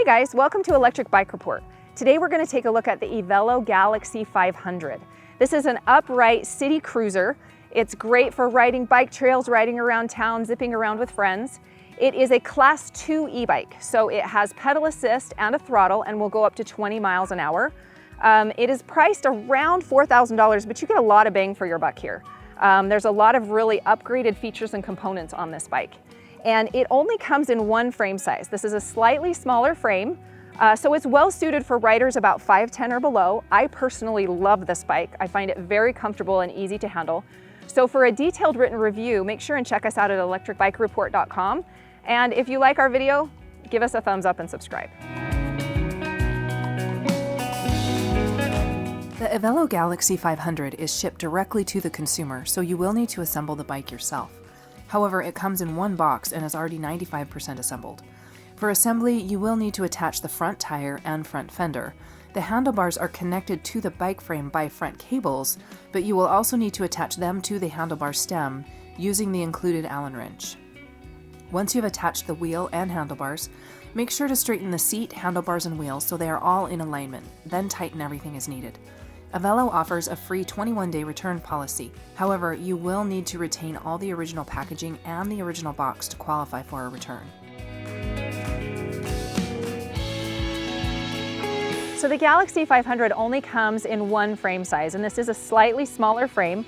guys, welcome to Electric Bike Report. Today we're going to take a look at the Evelo Galaxy 500. This is an upright city cruiser. It's great for riding bike trails, riding around town, zipping around with friends. It is a Class 2 e-bike, so it has pedal assist and a throttle and will go up to 20 miles an hour. It is priced around $4,000, but you get a lot of bang for your buck here. There's a lot of really upgraded features and components on this bike. And it only comes in one frame size. This is a slightly smaller frame, so it's well suited for riders about 5'10" or below. I personally love this bike. I find it very comfortable and easy to handle. So for a detailed written review, make sure and check us out at electricbikereport.com. And if you like our video, give us a thumbs up and subscribe. The Evelo Galaxy 500 is shipped directly to the consumer, so you will need to assemble the bike yourself. However, it comes in one box and is already 95% assembled. For assembly, you will need to attach the front tire and front fender. The handlebars are connected to the bike frame by front cables, but you will also need to attach them to the handlebar stem using the included Allen wrench. Once you've attached the wheel and handlebars, make sure to straighten the seat, handlebars, and wheels so they are all in alignment, then tighten everything as needed. Evelo offers a free 21-day return policy. However, you will need to retain all the original packaging and the original box to qualify for a return. So the Galaxy 500 only comes in one frame size, and this is a slightly smaller frame,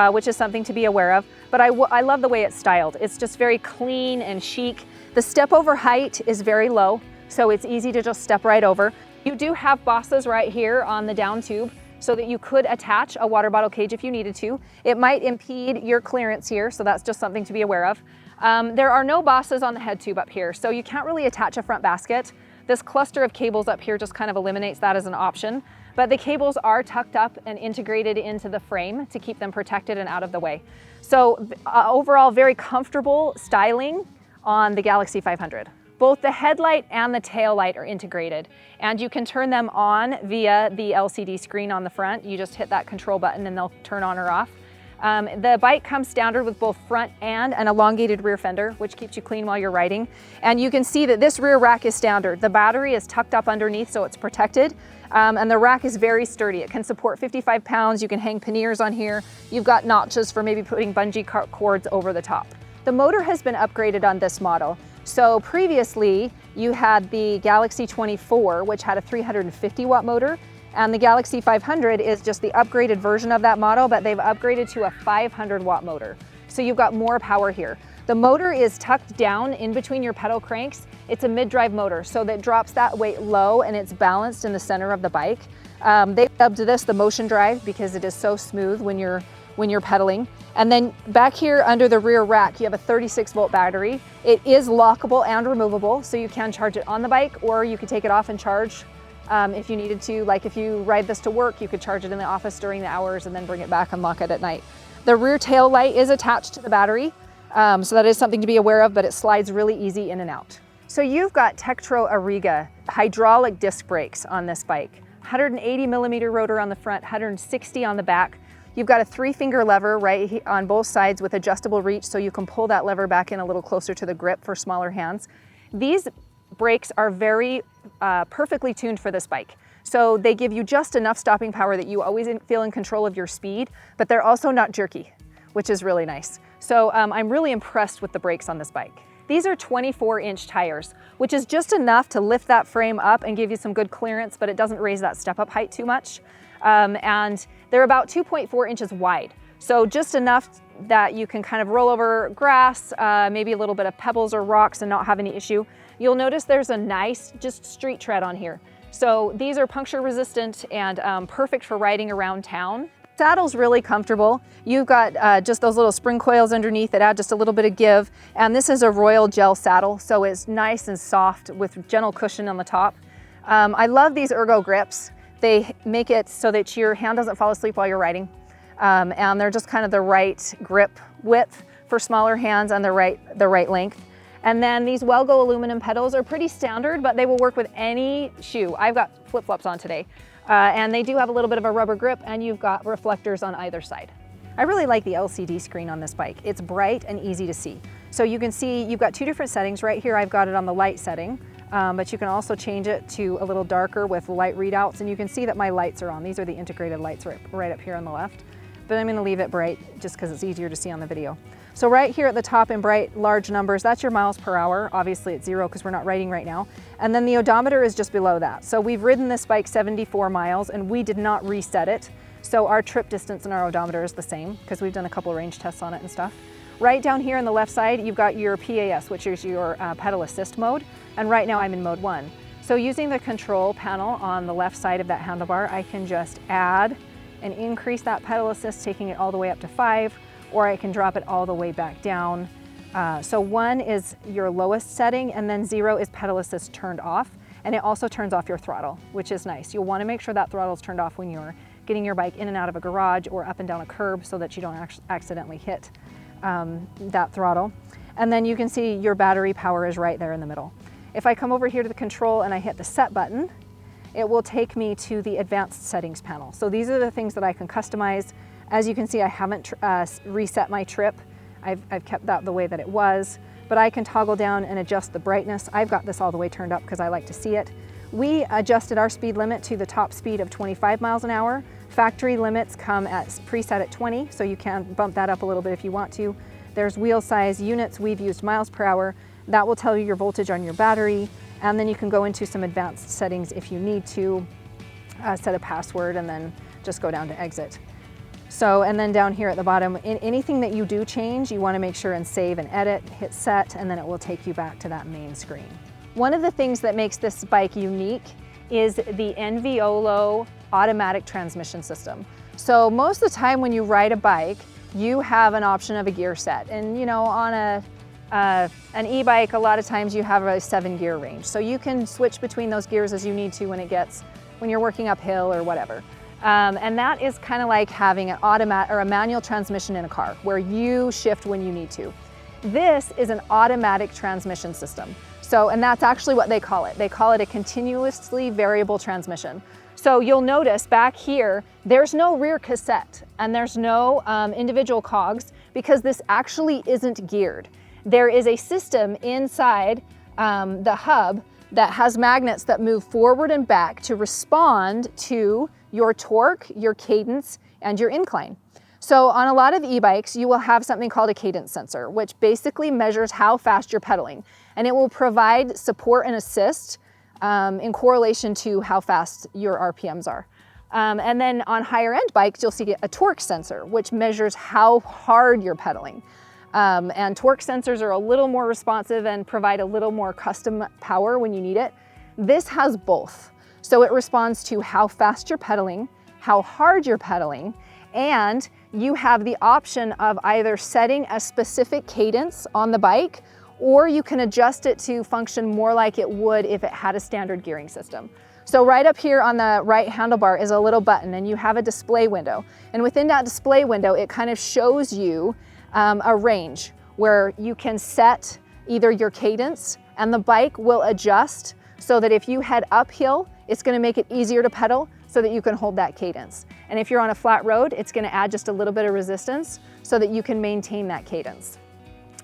which is something to be aware of. But I love the way it's styled. It's just very clean and chic. The step over height is very low, so it's easy to just step right over. You do have bosses right here on the down tube, so that you could attach a water bottle cage if you needed to. It might impede your clearance here, so that's just something to be aware of. There are no bosses on the head tube up here, so you can't really attach a front basket. This cluster of cables up here just kind of eliminates that as an option, but the cables are tucked up and integrated into the frame to keep them protected and out of the way. So overall, very comfortable styling on the Galaxy 500. Both the headlight and the tail light are integrated, and you can turn them on via the LCD screen on the front. You just hit that control button and they'll turn on or off. The bike comes standard with both front and an elongated rear fender, which keeps you clean while you're riding. And you can see that this rear rack is standard. The battery is tucked up underneath, so it's protected. And the rack is very sturdy. It can support 55 pounds. You can hang panniers on here. You've got notches for maybe putting bungee cords over the top. The motor has been upgraded on this model. So previously, you had the Galaxy 24, which had a 350 watt motor, and the Galaxy 500 is just the upgraded version of that model, but they've upgraded to a 500 watt motor. So you've got more power here. The motor is tucked down in between your pedal cranks. It's a mid-drive motor, so that drops that weight low and it's balanced in the center of the bike. They've dubbed this the motion drive because it is so smooth when you're pedaling. And then back here under the rear rack, you have a 36 volt battery. It is lockable and removable, so you can charge it on the bike, or you could take it off and charge if you needed to. Like if you ride this to work, you could charge it in the office during the hours and then bring it back and lock it at night. The rear tail light is attached to the battery, so that is something to be aware of, but it slides really easy in and out. So you've got Tektro Ariga hydraulic disc brakes on this bike. 180 millimeter rotor on the front, 160 on the back. You've got a 3-finger lever right on both sides with adjustable reach, so you can pull that lever back in a little closer to the grip for smaller hands. These brakes are very perfectly tuned for this bike. So they give you just enough stopping power that you always feel in control of your speed, but they're also not jerky, which is really nice. So I'm really impressed with the brakes on this bike. These are 24-inch tires, which is just enough to lift that frame up and give you some good clearance, but it doesn't raise that step-up height too much. And they're about 2.4 inches wide. So just enough that you can kind of roll over grass, maybe a little bit of pebbles or rocks and not have any issue. You'll notice there's a nice just street tread on here. So these are puncture resistant and perfect for riding around town. Saddle's really comfortable. You've got just those little spring coils underneath that add just a little bit of give. And this is a Royal Gel saddle, so it's nice and soft with gentle cushion on the top. I love these ergo grips. They make it so that your hand doesn't fall asleep while you're riding. And they're just kind of the right grip width for smaller hands and the right length. And then these Wellgo aluminum pedals are pretty standard, but they will work with any shoe. I've got flip-flops on today. And they do have a little bit of a rubber grip, and you've got reflectors on either side. I really like the LCD screen on this bike. It's bright and easy to see. So you can see you've got two different settings. Right here I've got it on the light setting. but you can also change it to a little darker with light readouts, and you can see that my lights are on. These are the integrated lights right up here on the left, but I'm going to leave it bright just because it's easier to see on the video. So right here at the top in bright large numbers, that's your miles per hour. Obviously it's 0 because we're not riding right now. And then the odometer is just below that. So we've ridden this bike 74 miles and we did not reset it. So our trip distance and our odometer is the same because we've done a couple range tests on it and stuff. Right down here on the left side, you've got your PAS, which is your pedal assist mode. And right now I'm in mode 1. So using the control panel on the left side of that handlebar, I can just add and increase that pedal assist, taking it all the way up to 5, or I can drop it all the way back down. So 1 is your lowest setting, and then 0 is pedal assist turned off, and it also turns off your throttle, which is nice. You'll want to make sure that throttle is turned off when you're getting your bike in and out of a garage or up and down a curb so that you don't accidentally hit that throttle. And then you can see your battery power is right there in the middle. If I come over here to the control and I hit the set button, it will take me to the advanced settings panel. So these are the things that I can customize. As you can see, I haven't reset my trip. I've kept that the way that it was, but I can toggle down and adjust the brightness. I've got this all the way turned up because I like to see it. We adjusted our speed limit to the top speed of 25 miles an hour. Factory limits come at preset at 20, so you can bump that up a little bit if you want to. There's wheel size, units, we've used miles per hour. That will tell you your voltage on your battery, and then you can go into some advanced settings if you need to, set a password, and then just go down to exit. So, and then down here at the bottom, anything that you do change, you want to make sure and save and edit, hit set, and then it will take you back to that main screen. One of the things that makes this bike unique is the Evelo automatic transmission system. So most of the time when you ride a bike, you have an option of a gear set. And you know, on an e-bike, a lot of times you have a 7-gear range. So you can switch between those gears as you need to when you're working uphill or whatever. And that is kind of like having an automatic or a manual transmission in a car where you shift when you need to. This is an automatic transmission system. So, and that's actually what they call it. They call it a continuously variable transmission. So you'll notice back here, there's no rear cassette and there's no individual cogs because this actually isn't geared. There is a system inside the hub that has magnets that move forward and back to respond to your torque, your cadence, and your incline. So on a lot of e-bikes, you will have something called a cadence sensor, which basically measures how fast you're pedaling. And it will provide support and assist in correlation to how fast your RPMs are. And then on higher end bikes, you'll see a torque sensor, which measures how hard you're pedaling. And torque sensors are a little more responsive and provide a little more custom power when you need it. This has both. So it responds to how fast you're pedaling, how hard you're pedaling, and you have the option of either setting a specific cadence on the bike, or you can adjust it to function more like it would if it had a standard gearing system. So right up here on the right handlebar is a little button and you have a display window. And within that display window, it kind of shows you a range where you can set either your cadence and the bike will adjust so that if you head uphill, it's going to make it easier to pedal so that you can hold that cadence. And if you're on a flat road, it's going to add just a little bit of resistance so that you can maintain that cadence.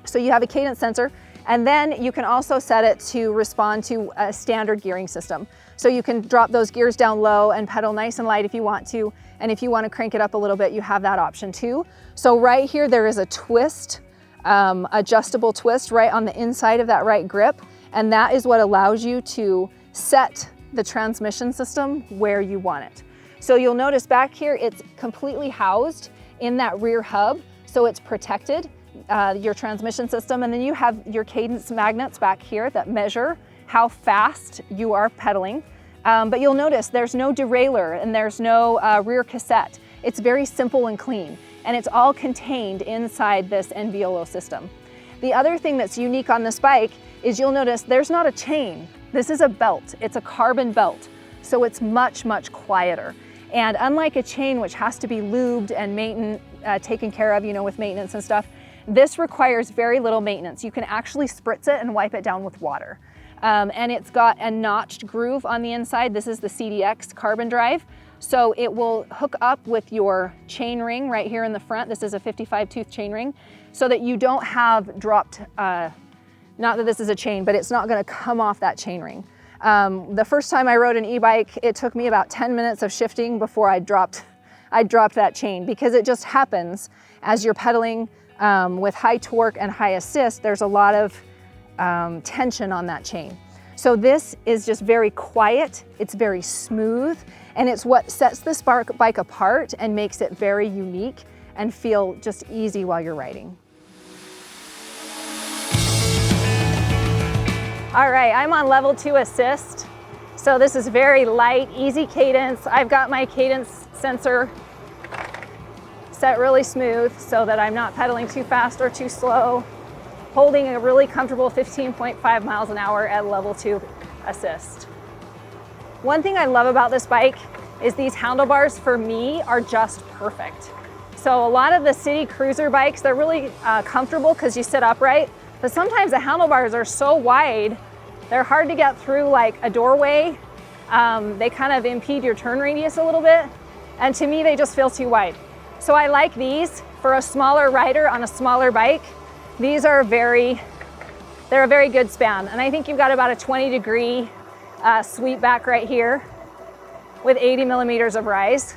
So you have a cadence sensor, and then you can also set it to respond to a standard gearing system. So you can drop those gears down low and pedal nice and light if you want to. And if you want to crank it up a little bit, you have that option too. So right here, there is a twist, adjustable twist right on the inside of that right grip. And that is what allows you to set the transmission system where you want it. So you'll notice back here, it's completely housed in that rear hub. So it's protected, your transmission system. And then you have your cadence magnets back here that measure how fast you are pedaling. But you'll notice there's no derailleur and there's no rear cassette. It's very simple and clean. And it's all contained inside this Evelo system. The other thing that's unique on this bike is you'll notice there's not a chain. This is a belt. It's a carbon belt. So it's much, much quieter. And unlike a chain, which has to be lubed and taken care of, with maintenance and stuff, this requires very little maintenance. You can actually spritz it and wipe it down with water. And it's got a notched groove on the inside. This is the CDX carbon drive. So it will hook up with your chain ring right here in the front. This is a 55 tooth chain ring so that you don't have dropped not that this is a chain, but it's not gonna come off that chain ring. The first time I rode an e-bike, it took me about 10 minutes of shifting before I dropped that chain, because it just happens as you're pedaling with high torque and high assist. There's a lot of tension on that chain. So this is just very quiet, it's very smooth, and it's what sets this bike apart and makes it very unique and feel just easy while you're riding. All right, I'm on level 2 assist. So this is very light, easy cadence. I've got my cadence sensor set really smooth so that I'm not pedaling too fast or too slow, holding a really comfortable 15.5 miles an hour at level 2 assist. One thing I love about this bike is these handlebars for me are just perfect. So a lot of the city cruiser bikes, they're really comfortable because you sit upright, but sometimes the handlebars are so wide, they're hard to get through like a doorway. They kind of impede your turn radius a little bit, and to me they just feel too wide. So I like these for a smaller rider on a smaller bike. These are they're a very good span, and I think you've got about a 20-degree sweep back right here with 80 millimeters of rise.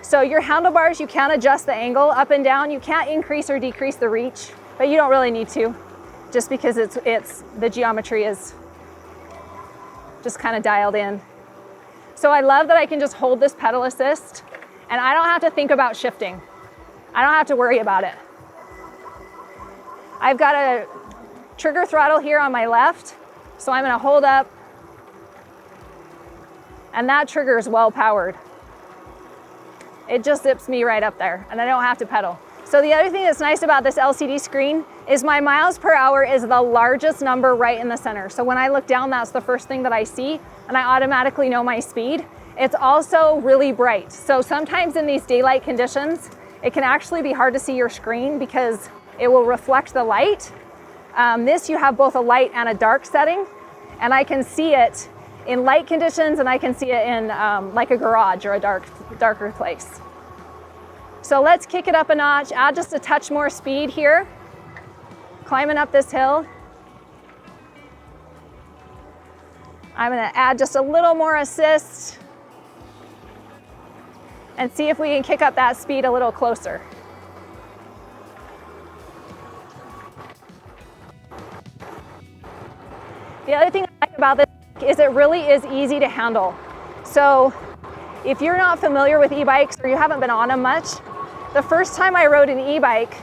So your handlebars, you can adjust the angle up and down. You can't increase or decrease the reach, but you don't really need to, just because the geometry is just kind of dialed in. So I love that I can just hold this pedal assist and I don't have to think about shifting. I don't have to worry about it. I've got a trigger throttle here on my left, so I'm gonna hold up, and that trigger is well powered. It just zips me right up there, and I don't have to pedal. So the other thing that's nice about this LCD screen is my miles per hour is the largest number right in the center. So when I look down, that's the first thing that I see, and I automatically know my speed. It's also really bright. So sometimes in these daylight conditions, it can actually be hard to see your screen because it will reflect the light. This, you have both a light and a dark setting, and I can see it in light conditions, and I can see it in like a garage or a darker place. So let's kick it up a notch, add just a touch more speed here, climbing up this hill. I'm gonna add just a little more assist and see if we can kick up that speed a little closer. The other thing I like about this is it really is easy to handle. So if you're not familiar with e-bikes or you haven't been on them much, the first time I rode an e-bike,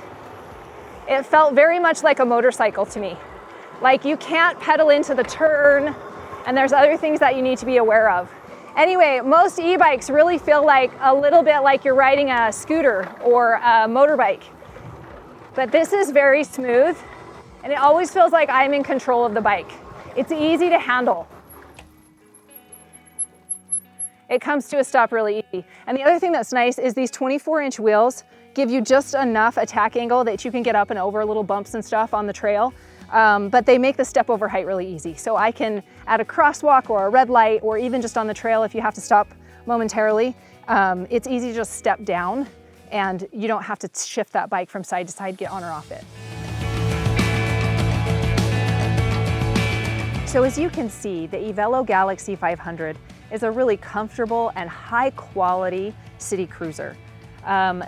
it felt very much like a motorcycle to me. Like you can't pedal into the turn, and there's other things that you need to be aware of. Anyway, most e-bikes really feel like a little bit like you're riding a scooter or a motorbike. But this is very smooth, and it always feels like I'm in control of the bike. It's easy to handle. It comes to a stop really easy. And the other thing that's nice is these 24-inch wheels give you just enough attack angle that you can get up and over little bumps and stuff on the trail. But they make the step over height really easy. So I can, at a crosswalk or a red light, or even just on the trail if you have to stop momentarily, it's easy to just step down and you don't have to shift that bike from side to side, get on or off it. So as you can see, the Evelo Galaxy 500 is a really comfortable and high quality city cruiser.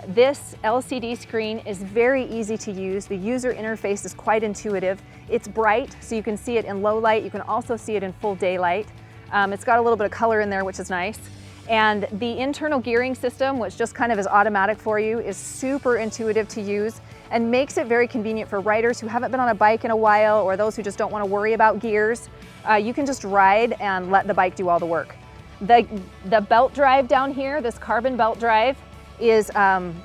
This LCD screen is very easy to use. The user interface is quite intuitive. It's bright, so you can see it in low light. You can also see it in full daylight. It's got a little bit of color in there, which is nice. And the internal gearing system, which just kind of is automatic for you, is super intuitive to use and makes it very convenient for riders who haven't been on a bike in a while, or those who just don't want to worry about gears. You can just ride and let the bike do all the work. The belt drive down here, this carbon belt drive, is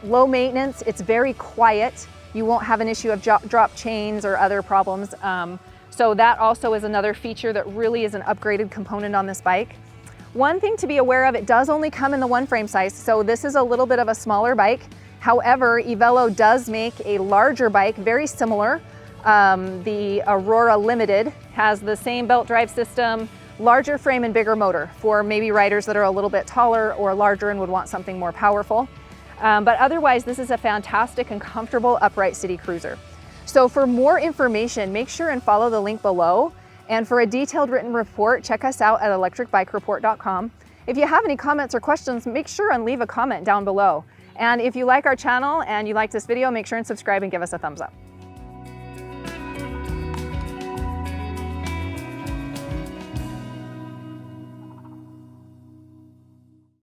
low maintenance. It's very quiet. You won't have an issue of drop chains or other problems. So that also is another feature that really is an upgraded component on this bike. One thing to be aware of, it does only come in the one frame size, so this is a little bit of a smaller bike. However, Evelo does make a larger bike, very similar. The Aurora Limited has the same belt drive system, larger frame and bigger motor for maybe riders that are a little bit taller or larger and would want something more powerful. But otherwise, this is a fantastic and comfortable upright city cruiser. So for more information, make sure and follow the link below. And for a detailed written report, check us out at electricbikereport.com. If you have any comments or questions, make sure and leave a comment down below. And if you like our channel and you like this video, make sure and subscribe and give us a thumbs up.